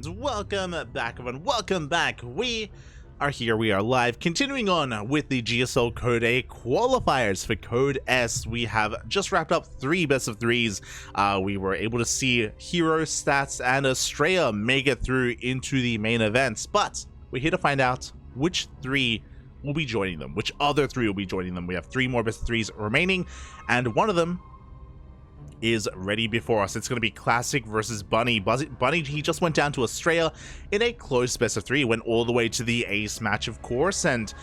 and welcome back, everyone. Welcome back. We are here. We are live. Continuing on with the GSL Code A qualifiers for Code S. We have just wrapped up 3 best of 3s. We were able to see Hero, Stats, and Estrella make it through into the main events, but we're here to find out which 3 will be joining them. Which other 3 will be joining them. We have 3 more best of 3s remaining, and one of them is ready before us. It's going to be Classic versus Bunny. Bunny, he just went down to Australia in a close best of 3, went all the way to the ace match, of course, and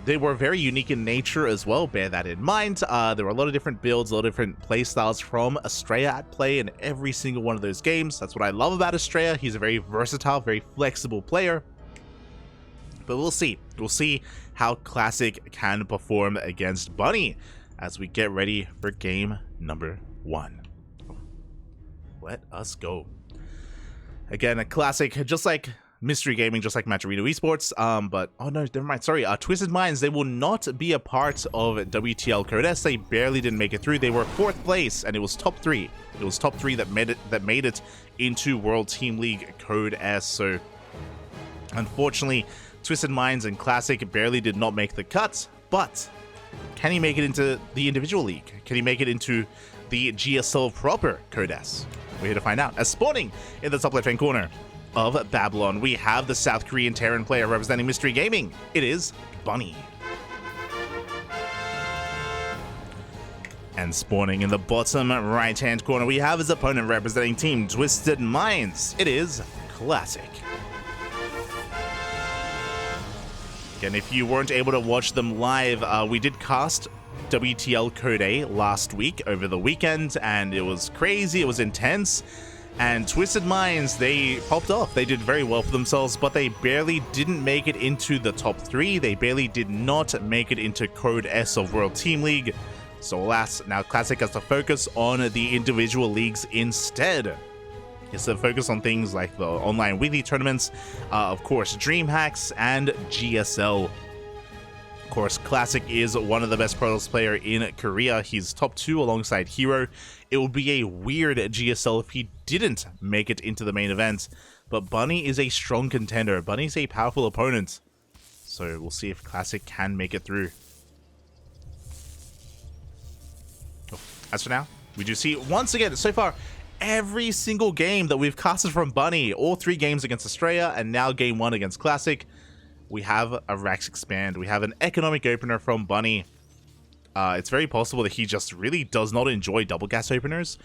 they were very unique in nature as well. Bear that in mind. There were a lot of different builds, a lot of different play styles from Estrella at play in every single one of those games. That's what I love about Estrella. He's a very versatile, very flexible player. But we'll see. We'll see how Classic can perform against Bunny as we get ready for game number 1. Let us go. Again, a Classic, just like Mystery Gaming, just like Match Arena Esports, but oh no, never mind, sorry, Twisted Minds, they will not be a part of WTL Code S. They barely didn't make it through. They were 4th place, and it was top 3. It was top 3 that made it into World Team League Code S. So unfortunately, Twisted Minds and Classic barely did not make the cut, but can he make it into the individual league? Can he make it into the GSL proper Code S? We're here to find out. As spawning in the top left-hand corner of Babylon, we have the South Korean Terran player representing Mystery Gaming. It is Bunny. And spawning in the bottom right-hand corner, we have his opponent representing Team Twisted Minds. It is Classic. And if you weren't able to watch them live, we did cast WTL Code A last week over the weekend, and it was crazy, it was intense, and Twisted Minds, they popped off. They did very well for themselves, but they barely didn't make it into the top 3. They barely did not make it into Code S of World Team League. So alas, now Classic has to focus on the individual leagues instead. Is to focus on things like the online weekly tournaments, of course, DreamHacks and GSL. Of course, Classic is one of the best Protoss player in Korea. He's top 2 alongside Hero. It would be a weird GSL if he didn't make it into the main event, but Bunny is a strong contender. Bunny's a powerful opponent, so we'll see if Classic can make it through. As for now, we do see once again so far every single game that we've casted from Bunny, all 3 games against Estrella, and now game 1 against Classic, we have a Rax Expand. We have an economic opener from Bunny. It's very possible that he just really does not enjoy double gas openers,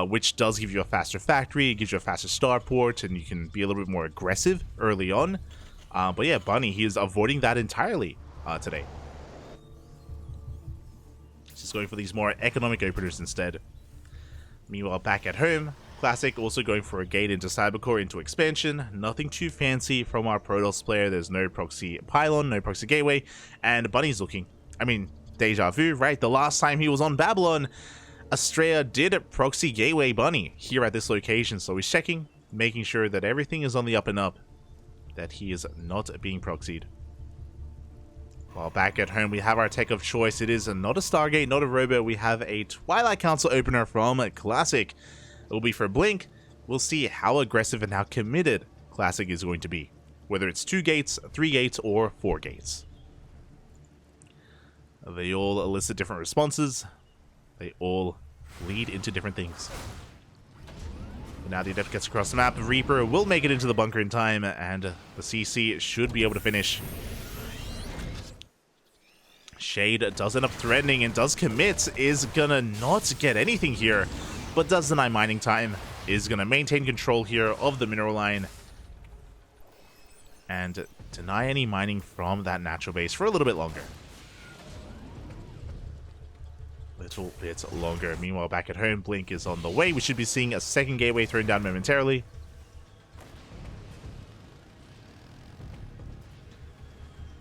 which does give you a faster factory, it gives you a faster starport, and you can be a little bit more aggressive early on. But yeah, Bunny, he is avoiding that entirely today. Just going for these more economic openers instead. Meanwhile, back at home, Classic also going for a gate into Cybercore, into expansion. Nothing too fancy from our Protoss player. There's no proxy pylon, no proxy gateway, and Bunny's looking, I mean, deja vu, right? The last time he was on Babylon, Estrella did proxy gateway Bunny here at this location, so he's checking, making sure that everything is on the up and up, that he is not being proxied. While back at home, we have our tech of choice. It is not a Stargate, not a Robo. We have a Twilight Council opener from Classic. It will be for Blink. We'll see how aggressive and how committed Classic is going to be, whether it's 2 gates, 3 gates, or 4 gates. They all elicit different responses. They all lead into different things. But now the Adept gets across the map. Reaper will make it into the bunker in time, and the CC should be able to finish. Shade does end up threatening and does commit, is gonna not get anything here, but does deny mining time, is gonna maintain control here of the mineral line, and deny any mining from that natural base for a little bit longer. Little bit longer. Meanwhile, back at home, Blink is on the way. We should be seeing a 2nd gateway thrown down momentarily.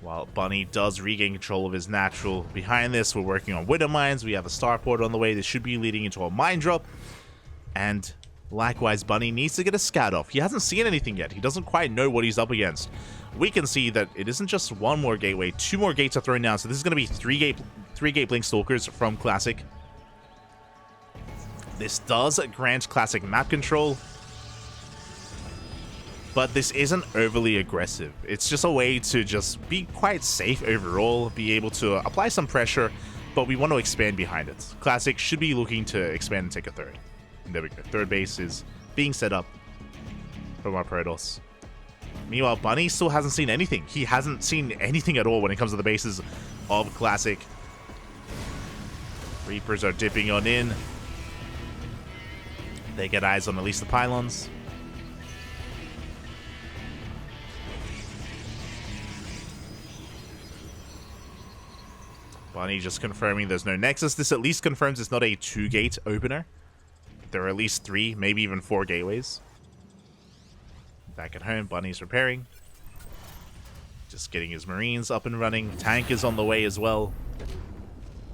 While Bunny does regain control of his natural. Behind this, we're working on Widow Mines. We have a starport on the way. This should be leading into a mine drop. And likewise, Bunny needs to get a scout off. He hasn't seen anything yet. He doesn't quite know what he's up against. We can see that it isn't just 1 more gateway. 2 more gates are thrown down. So this is going to be 3 gate Blink Stalkers from Classic. This does grant Classic map control. but this isn't overly aggressive. It's just a way to just be quite safe overall, be able to apply some pressure, but we want to expand behind it. Classic should be looking to expand and take a third. And there we go. Third base is being set up from our Protoss. Meanwhile, Bunny still hasn't seen anything. He hasn't seen anything at all when it comes to the bases of Classic. Reapers are dipping on in. They get eyes on at least the pylons. Bunny just confirming there's no Nexus. This at least confirms it's not a 2-gate opener. There are at least 3, maybe even 4 gateways. Back at home, Bunny's repairing. Just getting his Marines up and running. Tank is on the way as well.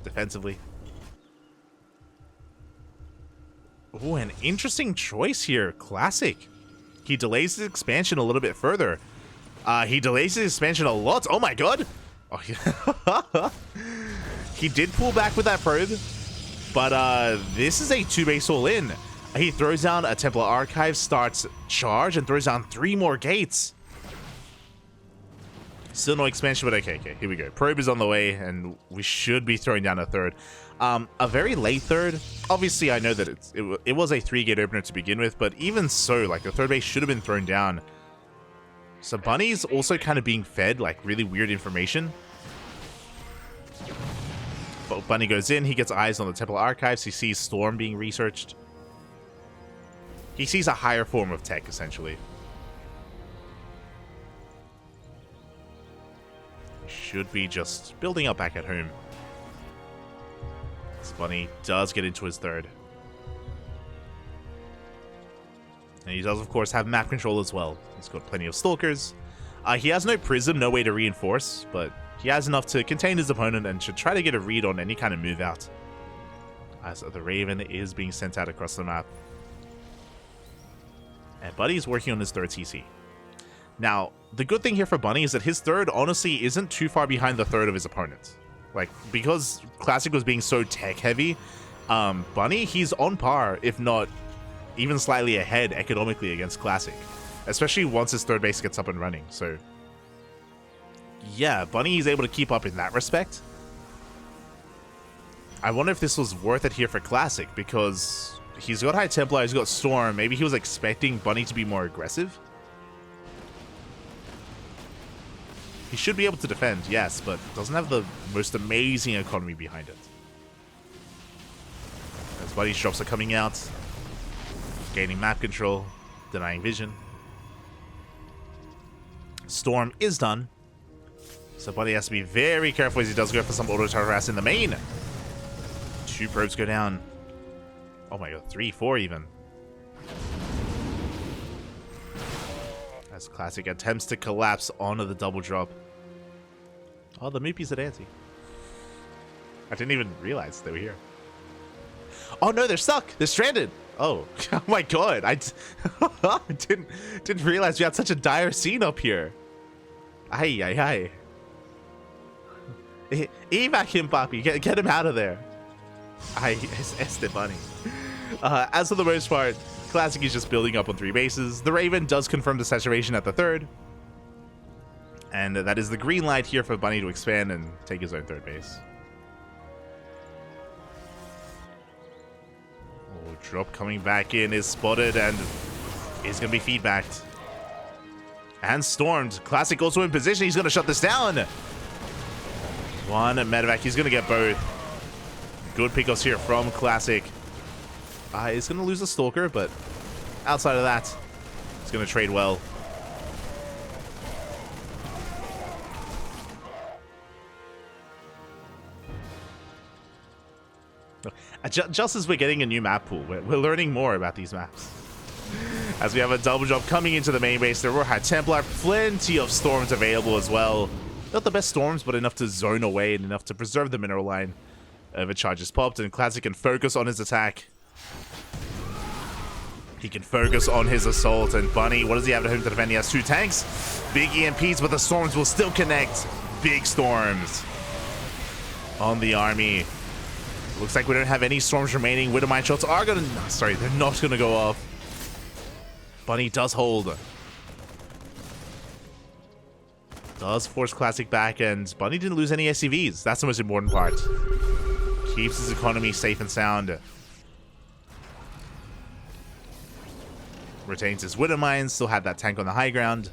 Defensively. Ooh, an interesting choice here. Classic. He delays his expansion a little bit further. He delays his expansion a lot. Oh my god. Oh, yeah. He did pull back with that probe. But this is a 2-base all-in. He throws down a Templar Archive, starts charge, and throws down 3 more gates. Still no expansion, but okay, here we go. Probe is on the way, and we should be throwing down a third. A very late third. Obviously, I know that it was a 3-gate opener to begin with, but even so, like, the third base should have been thrown down. So Bunny's also kind of being fed, like, really weird information. But Bunny goes in, he gets eyes on the Templar Archives, he sees Storm being researched. He sees a higher form of tech, essentially. Should be just building up back at home. This Bunny does get into his third. And he does, of course, have map control as well. He's got plenty of Stalkers. He has no Prism, no way to reinforce, but he has enough to contain his opponent and should try to get a read on any kind of move out. As the Raven is being sent out across the map. And Bunny's working on his third TC. Now, the good thing here for Bunny is that his third, honestly, isn't too far behind the third of his opponent. Like, because Classic was being so tech-heavy, Bunny, he's on par, if not even slightly ahead economically against Classic. Especially once his third base gets up and running, so... yeah, Bunny is able to keep up in that respect. I wonder if this was worth it here for Classic, because he's got High Templar, he's got Storm. Maybe he was expecting Bunny to be more aggressive. He should be able to defend, yes, but doesn't have the most amazing economy behind it. As Bunny's drops are coming out, gaining map control, denying vision. Storm is done. So Bunny has to be very careful as he does go for some auto harass in the main. 2 probes go down. Oh my god, 3, 4 even. As Classic attempts to collapse onto the double drop. Oh, the Moopies at anti. I didn't even realize they were here. Oh no, they're stuck. They're stranded. Oh, oh my god. I didn't realize we had such a dire scene up here. Ay, ay, ay. Evac him, Papi. Get him out of there. Ay, este Bunny. As for the most part, Classic is just building up on 3 bases. The Raven does confirm the saturation at the third. And that is the green light here for Bunny to expand and take his own third base. Oh, drop coming back in is spotted and is going to be feedbacked. And stormed. Classic also in position. He's going to shut this down. 1 medevac. He's going to get both. Good pickups here from Classic. He's going to lose a Stalker, but outside of that, he's going to trade well. Just as we're getting a new map pool, we're learning more about these maps. As we have a double drop coming into the main base, there were High Templar, plenty of storms available as well. Not the best storms, but enough to zone away and enough to preserve the mineral line. Overcharge is popped, and Classic can focus on his attack. He can focus on his assault, and Bunny, what does he have at home to defend? He has 2 tanks. Big EMPs, but the storms will still connect. Big storms on the army. Looks like we don't have any storms remaining. Widowmine shots are gonna... sorry, they're not gonna go off. Bunny does hold. does force Classic back, and Bunny didn't lose any SCVs. That's the most important part. Keeps his economy safe and sound. Retains his Widow Mines, still had that tank on the high ground.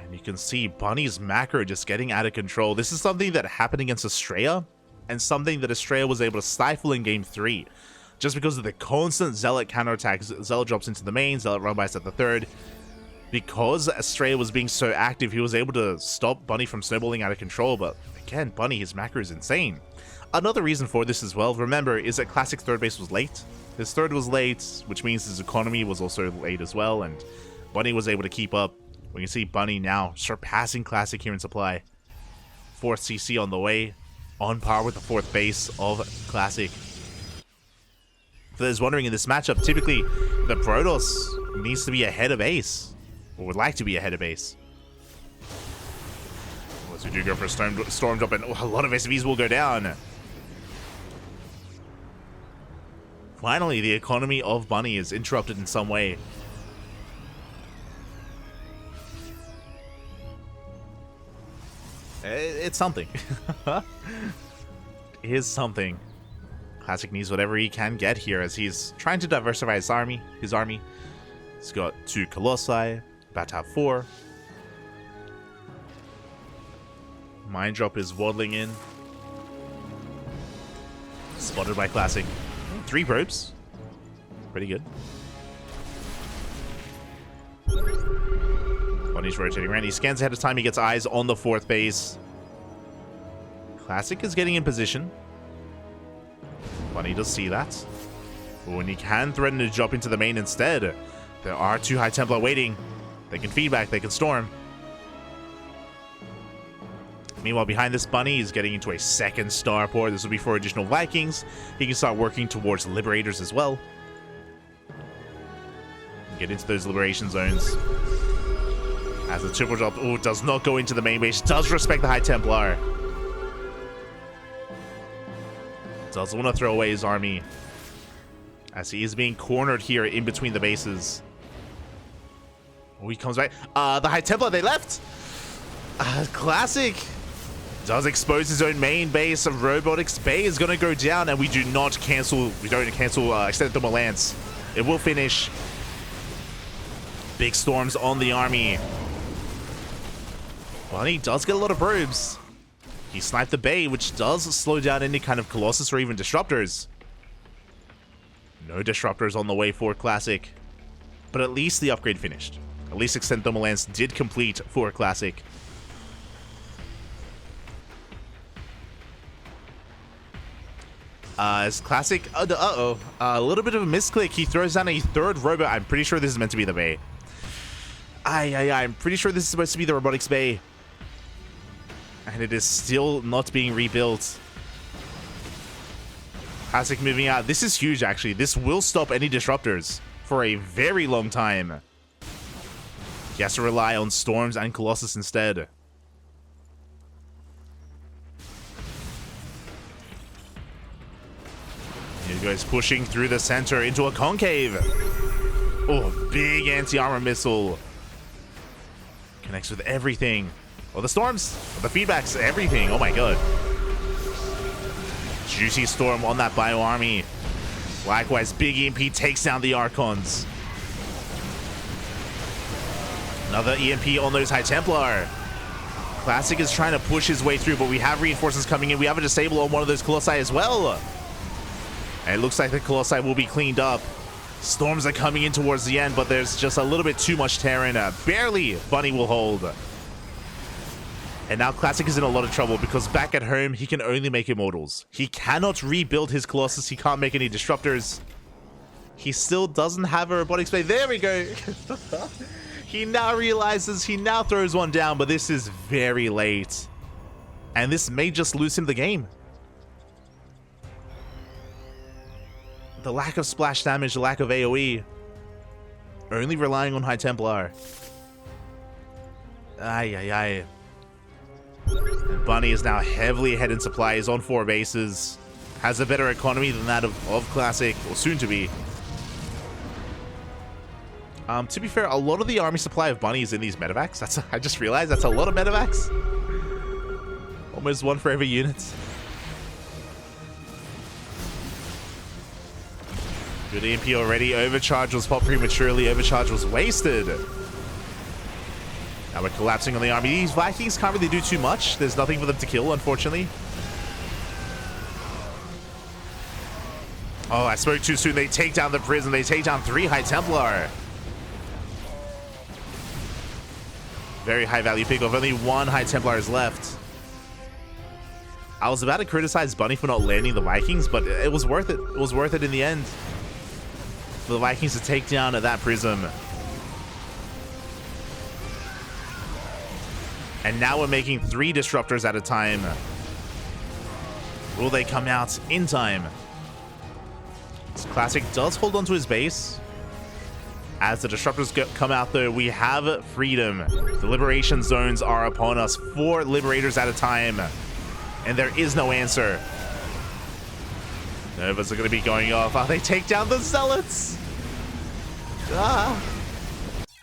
And you can see Bunny's macro just getting out of control. This is something that happened against Estrella, and something that Estrella was able to stifle in Game 3. Just because of the constant Zealot counterattacks. Zealot drops into the main, Zealot run bys at the third. Because Estrella was being so active, he was able to stop Bunny from snowballing out of control. But again, Bunny, his macro is insane. Another reason for this as well, remember, is that Classic's third base was late. His third was late, which means his economy was also late as well, and Bunny was able to keep up. We can see Bunny now surpassing Classic here in supply. 4th CC on the way, on par with the 4th base of Classic. For those wondering, in this matchup, typically the Protoss needs to be ahead of Ace, or would like to be ahead of Ace. Once we do go for a storm drop, and a lot of SCVs will go down. Finally, the economy of Bunny is interrupted in some way. It's something. It is something. Classic needs whatever he can get here as he's trying to diversify his army. He's got 2 Colossi, about to have 4. Mine Drop is waddling in. Spotted by Classic. 3 probes. Pretty good. Bunny's rotating around. He scans ahead of time. He gets eyes on the 4th base. Classic is getting in position. Bunny does see that. But when he can threaten to jump into the main instead, there are 2 High Templar waiting. They can feedback. They can storm. Meanwhile, behind this, Bunny is getting into a 2nd starport. This will be for additional Vikings. He can start working towards Liberators as well. Get into those Liberation zones. As the triple drop, does not go into the main base. Does respect the High Templar. Does want to throw away his army, as he is being cornered here in between the bases. Oh, he comes back. The High Templar, they left. Classic does expose his own main base. Robotics Bay is going to go down, and we don't cancel Extended Thermal Lance. It will finish. Big storms on the army. Bunny does get a lot of probes. He sniped the Bay, which does slow down any kind of Colossus or even Disruptors. No Disruptors on the way for Classic. But at least the upgrade finished. At least Extended Thermal Lance did complete for Classic. As Classic, a little bit of a misclick. He throws down a 3rd robot. I'm pretty sure this is meant to be the Bay. I'm pretty sure this is supposed to be the Robotics Bay. And it is still not being rebuilt. Classic moving out. This is huge, actually. This will stop any Disruptors for a very long time. He has to rely on Storms and Colossus instead. Here he goes, pushing through the center into a concave. Oh, big anti-armor missile. Connects with everything. Oh, the storms, the feedbacks, everything. Oh my god. Juicy storm on that bio army. Likewise, big EMP takes down the Archons. Another EMP on those High Templar. Classic is trying to push his way through, but we have reinforcements coming in. We have a disable on one of those Colossi as well. And it looks like the Colossi will be cleaned up. Storms are coming in towards the end, but there's just a little bit too much Terran. Barely Bunny will hold. And now Classic is in a lot of trouble because back at home, he can only make Immortals. He cannot rebuild his Colossus. He can't make any Disruptors. He still doesn't have a Robotics Bay. There we go. He now realizes, he now throws one down, but this is very late. And this may just lose him the game. The lack of splash damage, the lack of AoE. Only relying on High Templar. And Bunny is now heavily ahead in supply. He's on 4 bases. Has a better economy than that of Classic, or soon to be. To be fair, a lot of the army supply of Bunny is in these medevacs. I just realized that's a lot of medevacs. Almost one for every unit. Good EMP already. Overcharge was popped prematurely. Overcharge was wasted. Now we're collapsing on the army. These Vikings can't really do too much. There's nothing for them to kill, unfortunately. Oh, I spoke too soon. They take down the prison. They take down 3 High Templar. Very high value pick off. Only 1 High Templar is left. I was about to criticize Bunny for not landing the Vikings, but it was worth it. It was worth it in the end. For the Vikings to take down that prism. And now we're making 3 disruptors at a time. Will they come out in time? Classic does hold onto his base. As the disruptors come out, though, we have freedom. The liberation zones are upon us. 4 liberators at a time. And there is no answer. Novas are going to be going off. Oh, they take down the Zealots. Ah.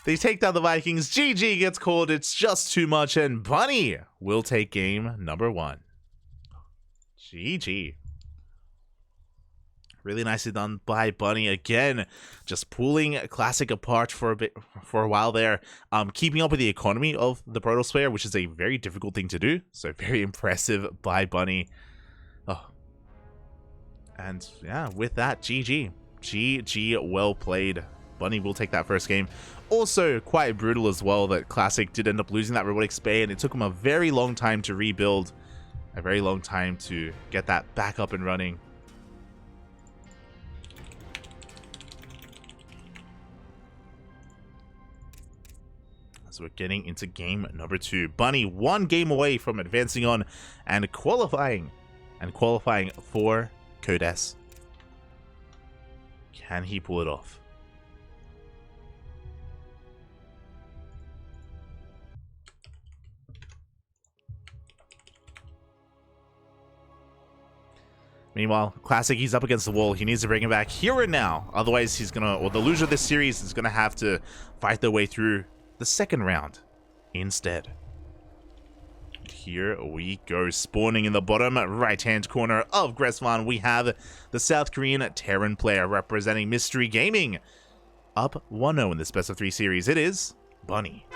They take down the Vikings. GG gets called. It's just too much. And Bunny will take game number 1. GG. Really nicely done by Bunny again, just pulling Classic apart for a while there, keeping up with the economy of the Protosphere, which is a very difficult thing to do. So very impressive by Bunny. Oh, and yeah, with that, GG, well played. Bunny will take that first game. Also, quite brutal as well that Classic did end up losing that robotic spay, and it took him a very long time to rebuild, a very long time to get that back up and running. So we're getting into game number 2. Bunny 1 game away from advancing on and qualifying for Code S. Can he pull it off? Meanwhile, Classic, he's up against the wall. He needs to bring him back here and now. Otherwise, he's gonna, or the loser of this series is gonna have to fight their way through the second round instead. Here we go. Spawning in the bottom right-hand corner of Gresvan, we have the South Korean Terran player representing Mystery Gaming. Up 1-0 in this best of 3 series. It is Bunny.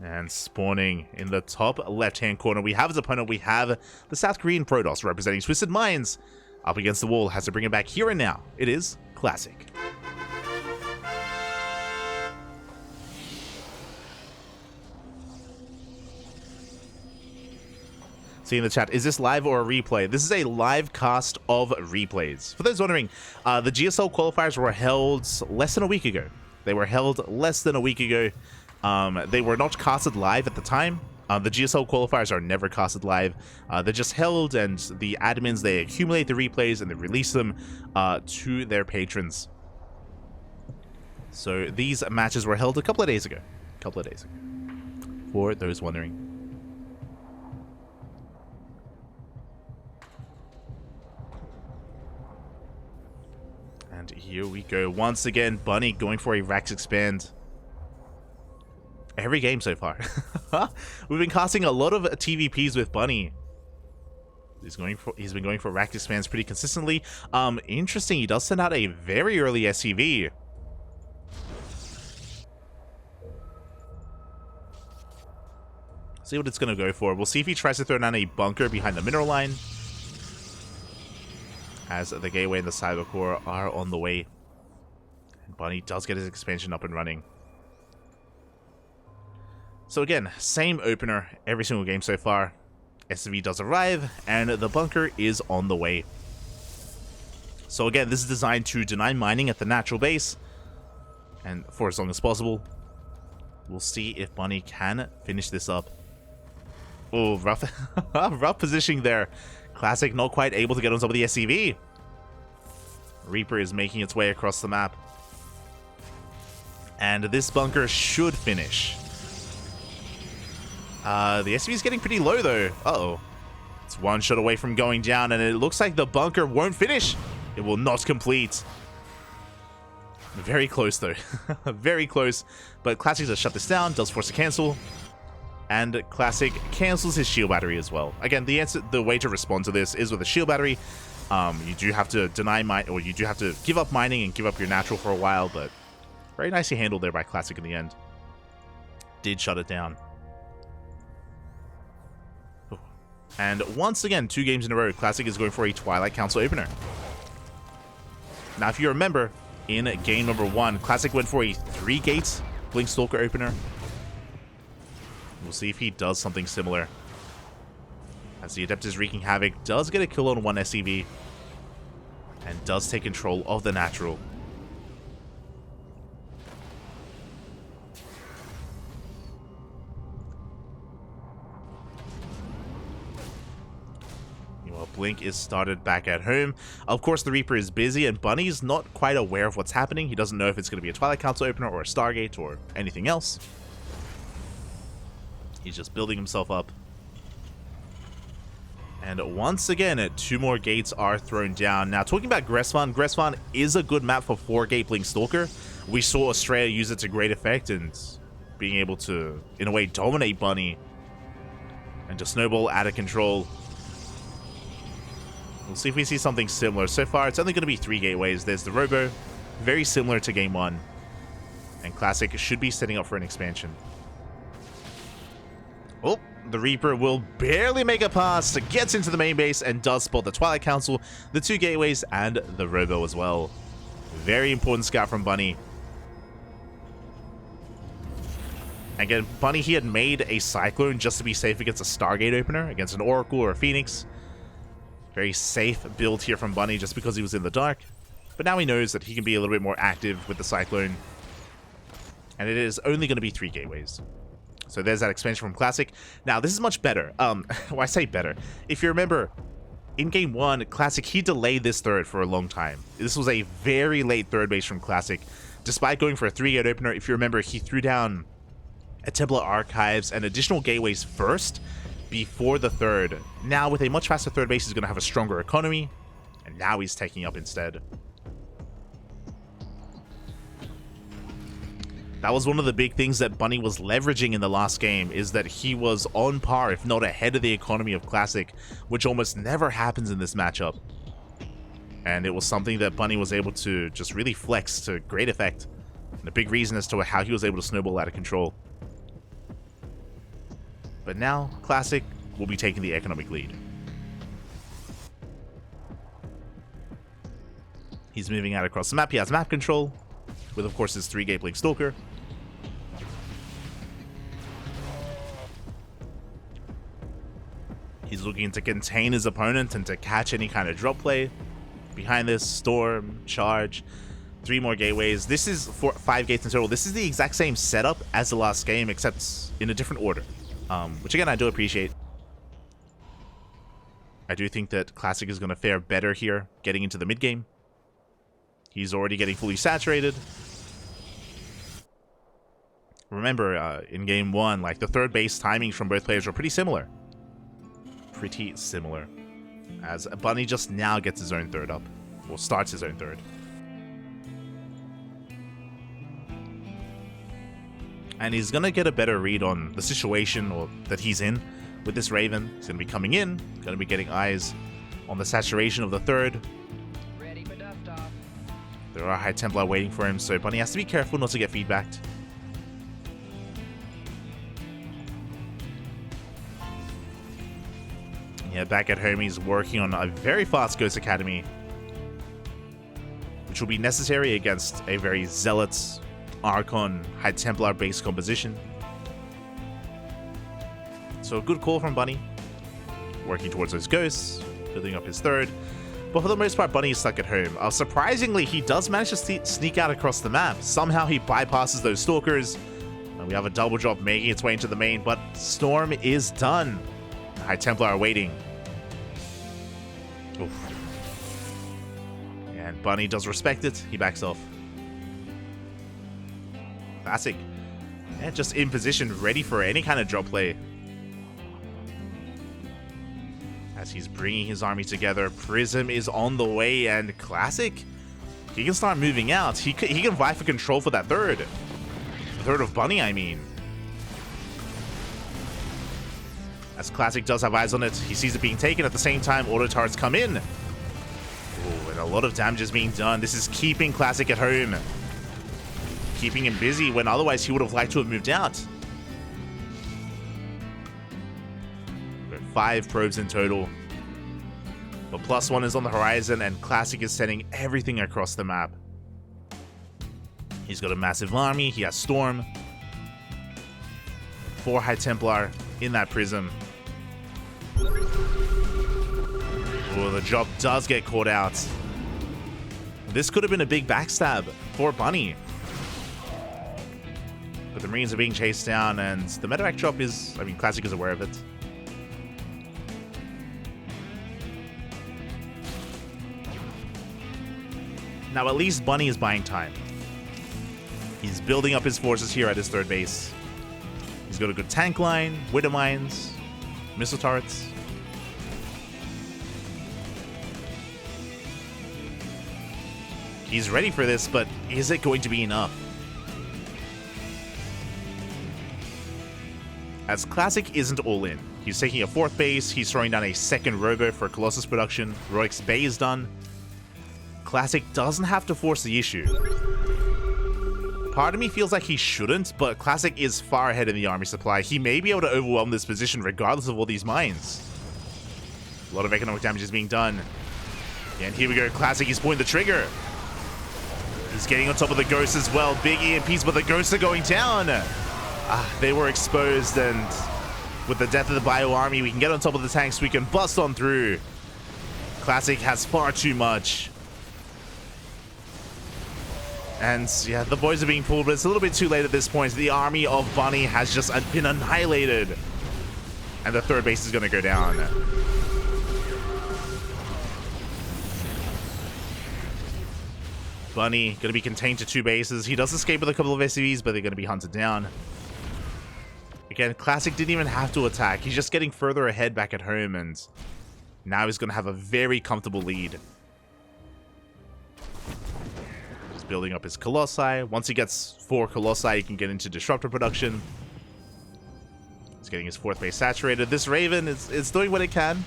And spawning in the top left-hand corner, we have his opponent. We have the South Korean Protoss representing Twisted Minds. Up against the wall, has to bring it back here and now. It is Classic. See in the chat, is this live or a replay? This is a live cast of replays. For those wondering, the GSL qualifiers were held less than a week ago. They were held less than a week ago. They were not casted live at the time. The GSL qualifiers are never casted live. They're just held, and the admins, they accumulate the replays and they release them to their patrons. So these matches were held a couple of days ago. For those wondering. And here we go. Once again, Bunny going for a Rax Expand. Every game so far. We've been casting a lot of TvPs with Bunny. He's been going for Rack Expands pretty consistently. Interesting, he does send out a very early SCV. See what it's gonna go for. We'll see if he tries to throw down a bunker behind the mineral line, as the Gateway and the Cyber Core are on the way. And Bunny does get his expansion up and running. So again, same opener every single game so far. SCV does arrive, and the bunker is on the way. So again, this is designed to deny mining at the natural base, and for as long as possible. We'll see if Bunny can finish this up. Oh, rough, rough positioning there. Classic not quite able to get on top of the SCV. Reaper is making its way across the map. And this bunker should finish. The SCV is getting pretty low though. Uh-oh. It's one shot away from going down, and it looks like the bunker won't finish. It will not complete. Very close, though. Very close. But Classic does shut this down, does force a cancel. And Classic cancels his shield battery as well. Again, the way to respond to this is with a shield battery. You do have to deny mine, or you do have to give up mining and give up your natural for a while, but very nicely handled there by Classic in the end. Did shut it down. And once again, 2 games in a row, Classic is going for a Twilight Council opener. Now, if you remember, in game number 1, Classic went for a 3-gate Blink Stalker opener. We'll see if he does something similar. As the Adept is wreaking havoc, does get a kill on 1 SCV, and does take control of the natural. Meanwhile, Blink is started back at home. Of course, the Reaper is busy, and Bunny's not quite aware of what's happening. He doesn't know if it's going to be a Twilight Council opener or a Stargate or anything else. He's just building himself up. And once again, 2 more gates are thrown down. Now, talking about Gressvan is a good map for 4-gate Blink Stalker. We saw Australia use it to great effect and being able to, in a way, dominate Bunny and just snowball out of control. We'll see if we see something similar. So far, it's only going to be 3 gateways. There's the Robo, very similar to game 1. And Classic should be setting up for an expansion. Oh, the Reaper will barely make a pass, gets into the main base, and does spot the Twilight Council, the 2 gateways, and the Robo as well. Very important scout from Bunny. Again, Bunny, he had made a Cyclone just to be safe against a Stargate opener, against an Oracle or a Phoenix. Very safe build here from Bunny just because he was in the dark. But now he knows that he can be a little bit more active with the Cyclone. And it is only going to be 3 gateways. So there's that expansion from Classic. Now, this is much better. Well, I say better. If you remember, in game 1, Classic, he delayed this third for a long time. This was a very late third base from Classic. Despite going for a 3-gate opener, if you remember, he threw down a Templar Archives and additional gateways first before the third. Now, with a much faster third base, he's going to have a stronger economy. And now he's taking up instead. That was one of the big things that Bunny was leveraging in the last game, is that he was on par, if not ahead of the economy of Classic, which almost never happens in this matchup. And it was something that Bunny was able to just really flex to great effect. And a big reason as to how he was able to snowball out of control. But now, Classic will be taking the economic lead. He's moving out across the map. He has map control, with of course his 3-gate Blink Stalker. He's looking to contain his opponent and to catch any kind of drop play. Behind this, Storm, Charge, 3 more gateways. This is 5 gates in total. This is the exact same setup as the last game, except in a different order. Which again, I do appreciate. I do think that Classic is going to fare better here, getting into the mid-game. He's already getting fully saturated. Remember, in game 1, like, the third base timings from both players were pretty similar. As Bunny just now gets his own third up. Well, starts his own third. And he's going to get a better read on the situation that he's in with this Raven. He's going to be coming in, going to be getting eyes on the saturation of the third. Ready for duff off. There are High Templar waiting for him, so Bunny has to be careful not to get feedbacked. Yeah, back at home, he's working on a very fast Ghost Academy, which will be necessary against a very Zealots, Archon, High Templar base composition. So a good call from Bunny, working towards those ghosts, building up his third. But for the most part, Bunny is stuck at home. Surprisingly, he does manage to sneak out across the map. Somehow he bypasses those stalkers, and we have a double drop making its way into the main, but Storm is done. High Templar are waiting. Oof. And Bunny does respect it. He backs off. Classic. Yeah, just in position, ready for any kind of drop play. as he's bringing his army together. Prism is on the way, and Classic, he can start moving out. He can vie for control for that third. The third of Bunny, I mean. As Classic does have eyes on it, he sees it being taken. At the same time, auto turrets come in. Ooh, and a lot of damage is being done. This is keeping Classic at home. Keeping him busy when otherwise he would have liked to have moved out. 5 probes in total. But +1 is on the horizon, and Classic is sending everything across the map. He's got a massive army. He has Storm. 4 High Templar in that Prism. Oh, the job does get caught out. This could have been a big backstab for Bunny. But the Marines are being chased down, and the medevac drop is... I mean, Classic is aware of it. Now, at least Bunny is buying time. He's building up his forces here at his third base. He's got a good tank line, widow mines, missile turrets. He's ready for this, but is it going to be enough? As Classic isn't all in. He's taking a 4th base, he's throwing down a 2nd robo for Colossus production. Roix Bay is done. Classic doesn't have to force the issue. Part of me feels like he shouldn't, but Classic is far ahead in the army supply. He may be able to overwhelm this position regardless of all these mines. A lot of economic damage is being done. And here we go, Classic, he's pulling the trigger. He's getting on top of the ghosts as well. Big EMPs, but the ghosts are going down. They were exposed, and with the death of the bio army, we can get on top of the tanks, we can bust on through. Classic has far too much. And yeah, the boys are being pulled, but it's a little bit too late at this point. The army of Bunny has just been annihilated. And the third base is going to go down. Bunny going to be contained to 2 bases. He does escape with a couple of SCVs, but they're going to be hunted down. Again, Classic didn't even have to attack. He's just getting further ahead back at home, and now he's going to have a very comfortable lead. Building up his Colossi. Once he gets 4 Colossi, he can get into Disruptor production. He's getting his 4th base saturated. This Raven is doing what it can.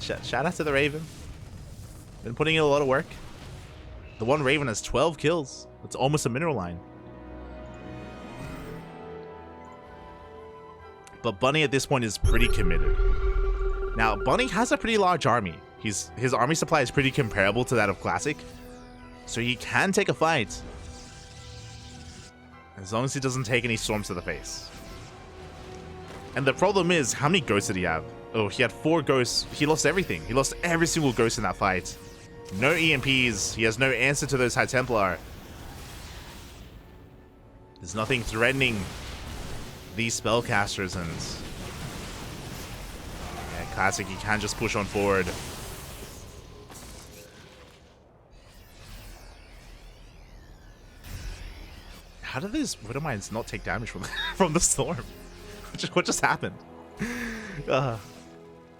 Shout out to the Raven. Been putting in a lot of work. The one Raven has 12 kills. It's almost a mineral line. But Bunny at this point is pretty committed. Now, Bunny has a pretty large army. His army supply is pretty comparable to that of Classic, so he can take a fight. As long as he doesn't take any storms to the face. And the problem is, how many ghosts did he have? Oh, he had 4 ghosts. He lost everything. He lost every single ghost in that fight. No EMPs. He has no answer to those High Templar. There's nothing threatening these spellcasters, and yeah, Classic, he can just push on forward. How did these Widow Mines not take damage from the storm? What just happened?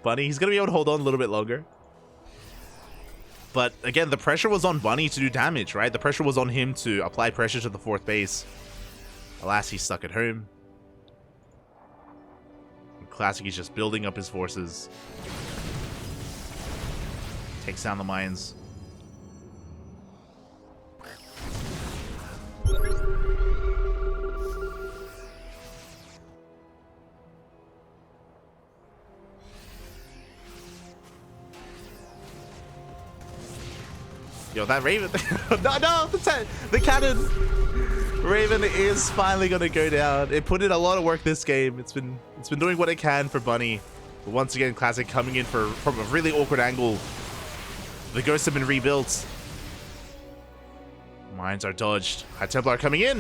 Bunny, he's going to be able to hold on a little bit longer. But again, the pressure was on Bunny to do damage, right? The pressure was on him to apply pressure to the 4th base. Alas, he's stuck at home. And Classic is just building up his forces. Takes down the mines. Yo, that Raven... no, the cannon! Raven is finally going to go down. It put in a lot of work this game. It's been doing what it can for Bunny. But once again, Classic coming in from a really awkward angle. The ghosts have been rebuilt. Mines are dodged. High Templar coming in.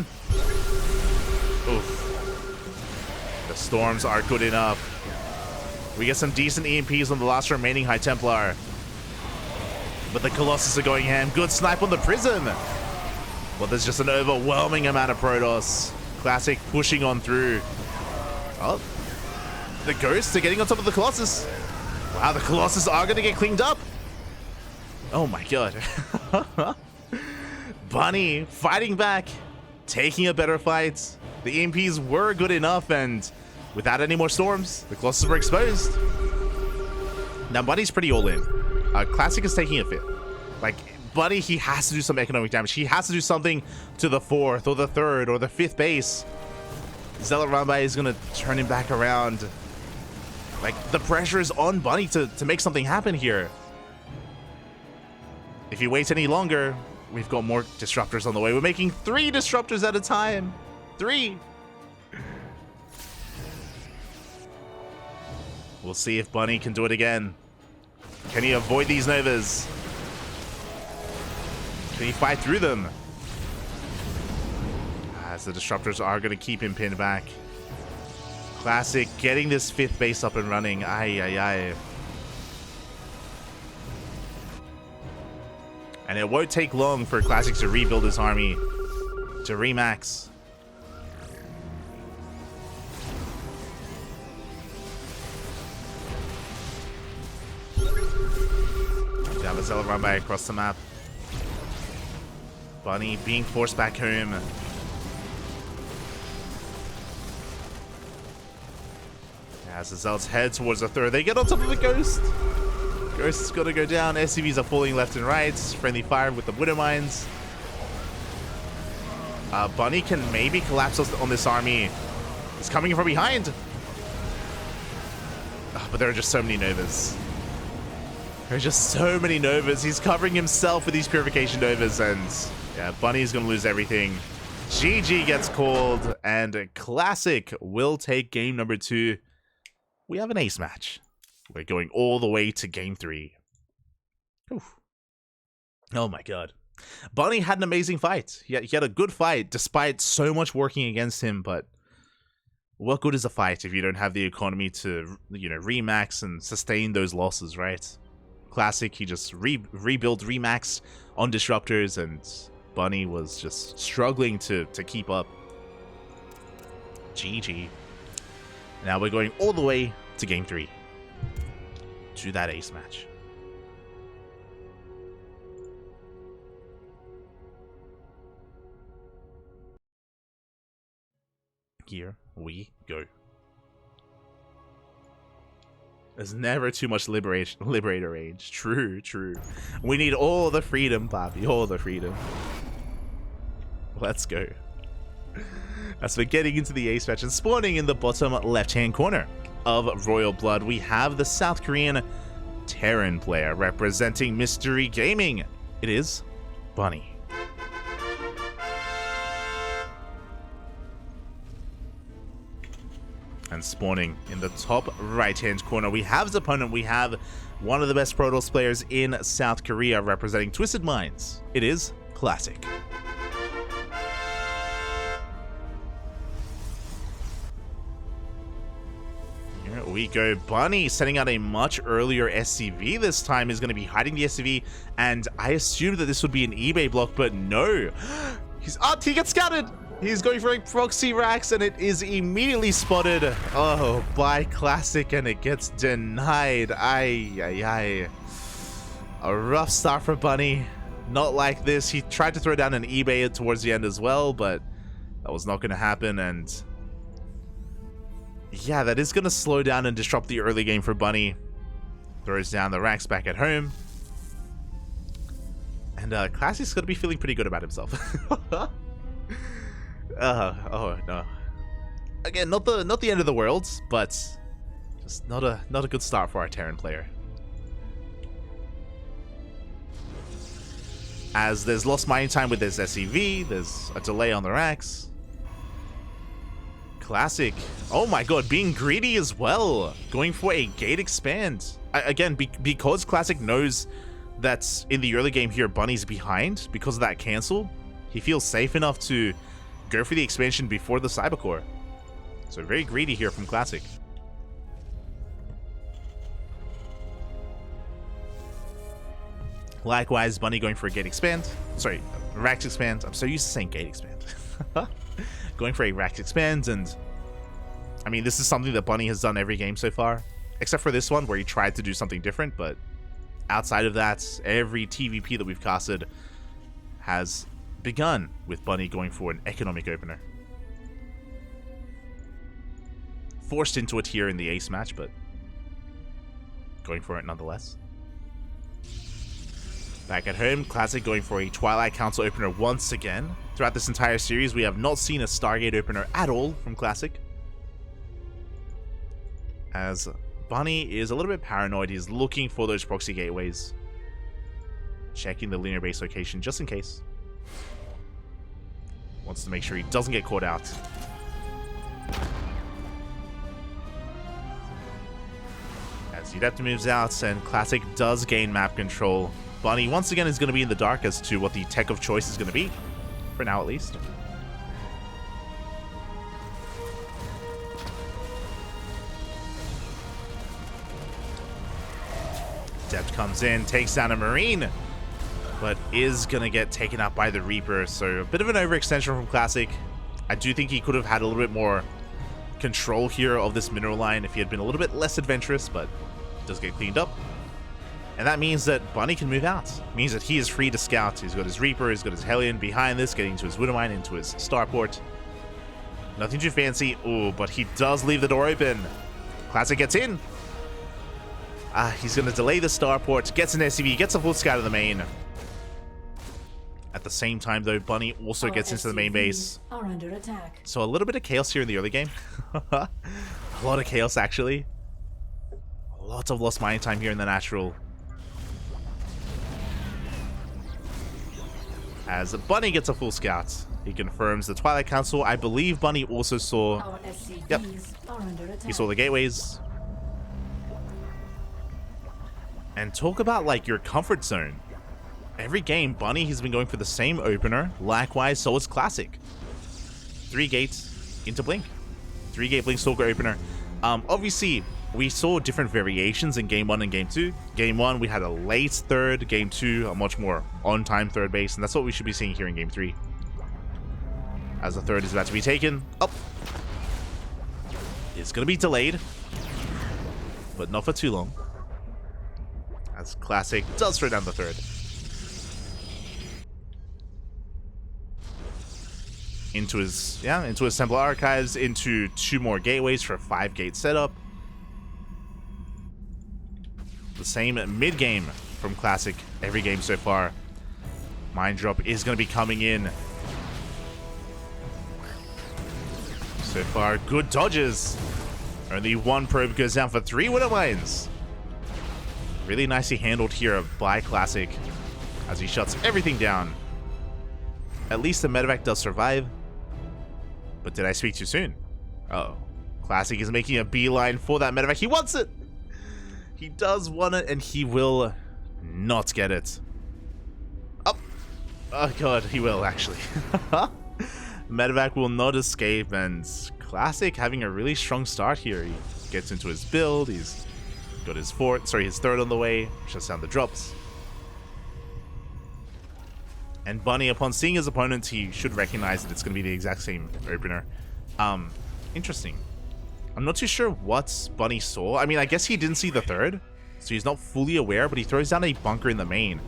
Oof. The storms are good enough. We get some decent EMPs on the last remaining High Templar. But the Colossus are going ham. Good snipe on the Prism. Well, there's just an overwhelming amount of Protoss. Classic pushing on through. Oh. The Ghosts are getting on top of the Colossus. Wow, the Colossus are going to get cleaned up. Oh my god. Bunny fighting back, taking a better fight. The EMPs were good enough, and without any more storms, the Colossus were exposed. Now, Bunny's pretty all in. Classic is taking a fit. Like, Bunny, he has to do some economic damage. He has to do something to the 4th or the 3rd or the 5th base. Zealot Rambai is going to turn him back around. Like, the pressure is on Bunny to make something happen here. If he waits any longer, we've got more disruptors on the way. We're making 3 disruptors at a time. 3. We'll see if Bunny can do it again. Can he avoid these Novas? Can he fight through them? As the disruptors are going to keep him pinned back. Classic getting this 5th base up and running. Ay, ay, ay. And it won't take long for Classic to rebuild his army, to remax. Zealot run by across the map. Bunny being forced back home. As the Zealots head towards the 3rd, they get on top of the Ghost. Ghost is gonna go down. SCVs are falling left and right. Friendly fire with the Widow Mines. Bunny can maybe collapse on this army. He's coming from behind. But there are just so many Novas. There are just so many Novas. He's covering himself with these Purification Novas, and yeah, Bunny's gonna lose everything. GG gets called, and Classic will take game number 2. We have an ace match. We're going all the way to game 3. Oof. Oh my god. Bunny had an amazing fight. He had a good fight despite so much working against him, but what good is a fight if you don't have the economy to, you know, remax and sustain those losses, right? Classic, he just rebuilt, remaxed on disruptors, and Bunny was just struggling to keep up. GG. Now we're going all the way to game 3. To that ace match. Here we go. There's never too much liberator range. True, true. We need all the freedom, Bobby. All the freedom. Let's go. As we're getting into the ace match and spawning in the bottom left-hand corner of Royal Blood, we have the South Korean Terran player representing Mystery Gaming. It is Bunny. And spawning in the top right-hand corner, we have his opponent. We have one of the best Protoss players in South Korea representing Twisted Minds. It is Classic. Here we go. Bunny setting out a much earlier SCV this time. Is going to be hiding the SCV, and I assumed that this would be an eBay block, but no. He gets scouted. He's going for a proxy racks, and it is immediately spotted. Oh, by Classic, and it gets denied. Ay, ay, ay. A rough start for Bunny. Not like this. He tried to throw down an eBay towards the end as well, but that was not going to happen. And yeah, that is going to slow down and disrupt the early game for Bunny. Throws down the racks back at home. And Classic's going to be feeling pretty good about himself. Oh no. Again, not the end of the world, but just not a good start for our Terran player. As there's lost mining time with this SCV, there's a delay on the racks. Classic. Oh my god, being greedy as well. Going for a gate expand. Again, because Classic knows that in the early game here, Bunny's behind because of that cancel, he feels safe enough to go for the expansion before the Cybercore. So very greedy here from Classic. Likewise, Bunny going for a gate expand. Sorry, racks expand. I'm so used to saying gate expand. Going for a racks expand, and I mean, this is something that Bunny has done every game so far, except for this one where he tried to do something different, but outside of that, every TvP that we've casted has begun with Bunny going for an economic opener. Forced into it here in the ace match, but going for it nonetheless. Back at home, Classic going for a Twilight Council opener once again. Throughout this entire series, we have not seen a Stargate opener at all from Classic. As Bunny is a little bit paranoid, he's looking for those proxy gateways. Checking the linear base location just in case. Wants to make sure he doesn't get caught out. As Udepta moves out and Classic does gain map control, Bunny once again is going to be in the dark as to what the tech of choice is going to be. For now, at least. Depth comes in, takes down a Marine, but is going to get taken out by the Reaper. So a bit of an overextension from Classic. I do think he could have had a little bit more control here of this mineral line if he had been a little bit less adventurous, but it does get cleaned up. And that means that Bunny can move out. It means that he is free to scout. He's got his Reaper, he's got his Hellion behind this, getting to his Widowmine, into his Starport. Nothing too fancy. Ooh, but he does leave the door open. Classic gets in. He's going to delay the Starport, gets an SCV, gets a full scout of the main. At the same time, though, Bunny also gets into the main base. Are under attack. So a little bit of chaos here in the early game. A lot of chaos, actually. Lots of lost mining time here in the natural. As Bunny gets a full scout, he confirms the Twilight Council. I believe Bunny also saw... Our SCVs Yep. are under attack. He saw the gateways. And talk about, like, your comfort zone. Every game, Bunny has been going for the same opener. Likewise, so is Classic. 3 gates into Blink. 3-gate Blink Stalker opener. Obviously, we saw different variations in Game 1 and Game 2. Game 1, we had a late third. Game 2, a much more on-time third base. And that's what we should be seeing here in Game 3. As the third is about to be taken. Up. It's going to be delayed. But not for too long. As Classic does throw down the third. Into his Templar Archives, into 2 more gateways for a 5-gate setup. The same mid-game from Classic every game so far. Mine drop is going to be coming in. So far, good dodges. Only 1 probe goes down for 3 Widow Mines. Really nicely handled here by Classic as he shuts everything down. At least the medevac does survive. But did I speak too soon? Uh-oh. Classic is making a beeline for that medevac. He wants it! He does want it, and he will not get it. Oh, oh god, he will, actually. Medevac will not escape, and Classic having a really strong start here. He gets into his build, he's got his his third on the way, shuts down the drops. And Bunny, upon seeing his opponent, he should recognize that it's going to be the exact same opener. Interesting. I'm not too sure what Bunny saw. I mean, I guess he didn't see the third, so he's not fully aware, but he throws down a bunker in the main.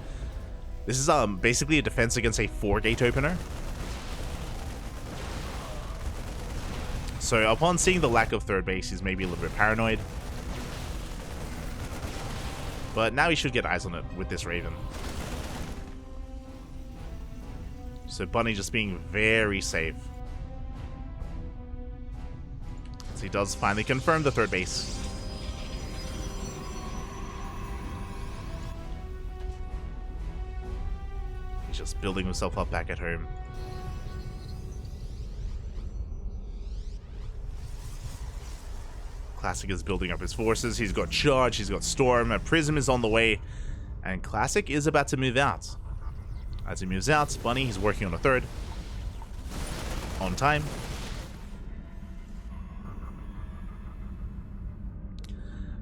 This is basically a defense against a 4-gate opener. So upon seeing the lack of third base, he's maybe a little bit paranoid. But now he should get eyes on it with this Raven. So Bunny just being very safe. So he does finally confirm the third base. He's just building himself up back at home. Classic is building up his forces. He's got Charge, he's got Storm, a Prism is on the way, and Classic is about to move out. As he moves out, Bunny, he's working on a third. On time.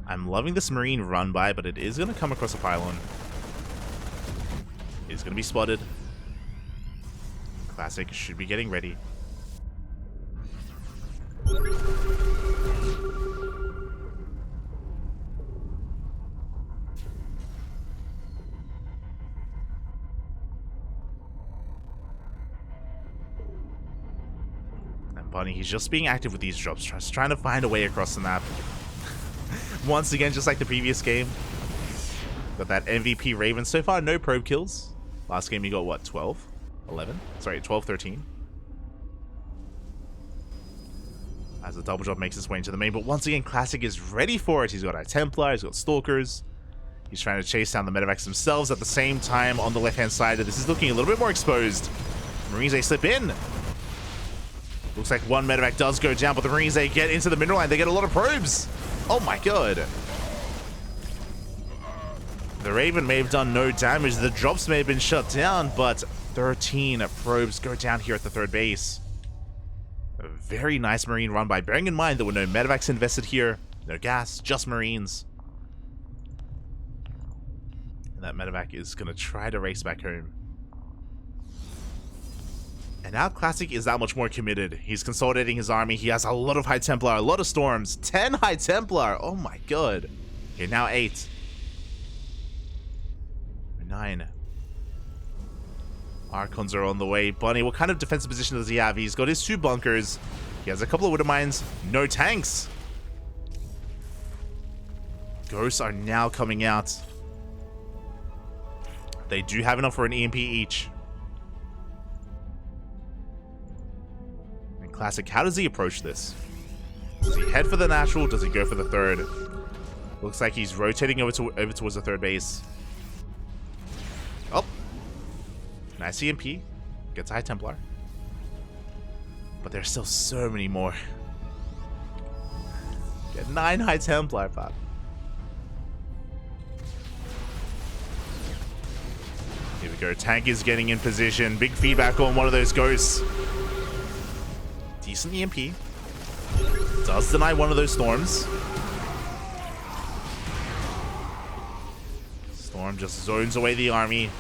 I'm loving this Marine run by, but it is going to come across a pylon. It's going to be spotted. Classic should be getting ready. Bunny, he's just being active with these drops, just trying to find a way across the map. Once again, just like the previous game. Got that MVP Raven. So far, no probe kills. Last game, you got what, 12? 11? Sorry, 12, 13. As the double drop makes its way into the main, but once again, Classic is ready for it. He's got a Templar, he's got Stalkers. He's trying to chase down the medevacs themselves at the same time on the left-hand side. This is looking a little bit more exposed. Marines, they slip in. Looks like one medevac does go down, but the Marines, they get into the mineral line. They get a lot of probes. Oh my god. The Raven may have done no damage. The drops may have been shut down, but 13 probes go down here at the third base. A very nice Marine run by, bearing in mind there were no medevacs invested here. No gas, just Marines. And that medevac is going to try to race back home. And now Classic is that much more committed. He's consolidating his army. He has a lot of High Templar, a lot of Storms. 10 High Templar. Oh my god. Okay, now 8. 9. Archons are on the way. Bunny, what kind of defensive position does he have? He's got his 2 bunkers. He has a couple of Widow Mines. No tanks. Ghosts are now coming out. They do have enough for an EMP each. And Classic, how does he approach this? Does he head for the natural? Does he go for the third? Looks like he's rotating over towards the third base. Oh. Nice EMP. Gets a High Templar. But there's still so many more. Get 9 High Templar, pop. Here we go. Tank is getting in position. Big feedback on one of those ghosts. Decent EMP. Does deny one of those storms. Storm just zones away the army.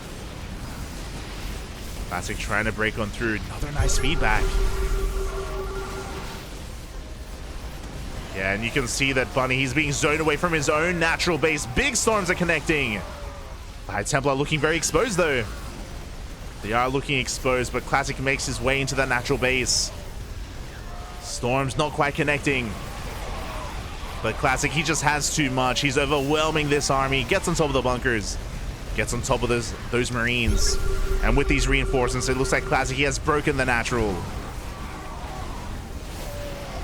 Classic trying to break on through. Another nice feedback. Yeah, and you can see that Bunny, he's being zoned away from his own natural base. Big storms are connecting. High Templar looking very exposed though. They are looking exposed, but Classic makes his way into that natural base. Storm's not quite connecting. But Classic, he just has too much. He's overwhelming this army. Gets on top of the bunkers. Gets on top of those Marines. And with these reinforcements, it looks like Classic, he has broken the natural.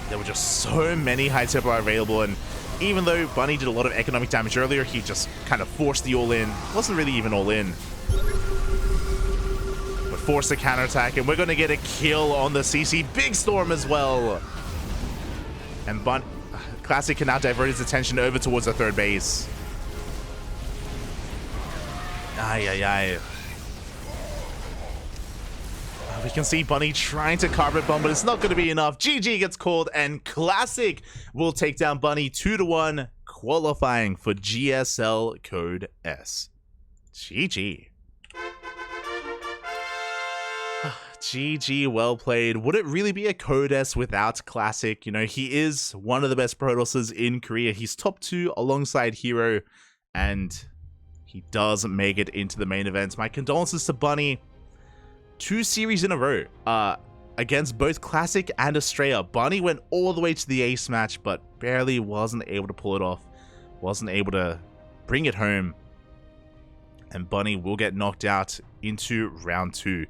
There were just so many High Templar available, and even though Bunny did a lot of economic damage earlier, he just kind of forced the all-in. Wasn't really even all-in. But forced the counterattack, and we're going to get a kill on the CC. Big storm as well. And Classic can now divert his attention over towards the third base. Ay, ay, ay. We can see Bunny trying to carpet bomb, but it's not going to be enough. GG gets called, and Classic will take down Bunny 2-1, qualifying for GSL Code S. GG. GG, well played. Would it really be a Code S without Classic? You know, he is one of the best Protosses in Korea. He's top 2 alongside Hero, and he does make it into the main event. My condolences to Bunny. 2 series in a row against both Classic and Australia. Bunny went all the way to the ace match, but barely wasn't able to pull it off. Wasn't able to bring it home. And Bunny will get knocked out into round 2.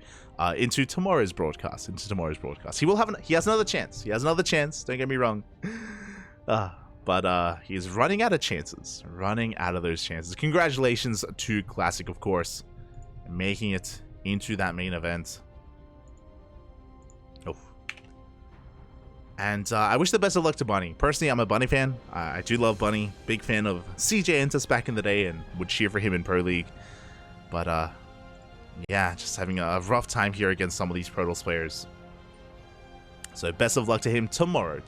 Into tomorrow's broadcast. He has another chance. Don't get me wrong. But he's running out of chances. Running out of those chances. Congratulations to Classic, of course. Making it into that main event. Oh. And I wish the best of luck to Bunny. Personally, I'm a Bunny fan. I do love Bunny. Big fan of CJ Entus back in the day and would cheer for him in Pro League. But yeah, just having a rough time here against some of these Protoss players. So best of luck to him tomorrow.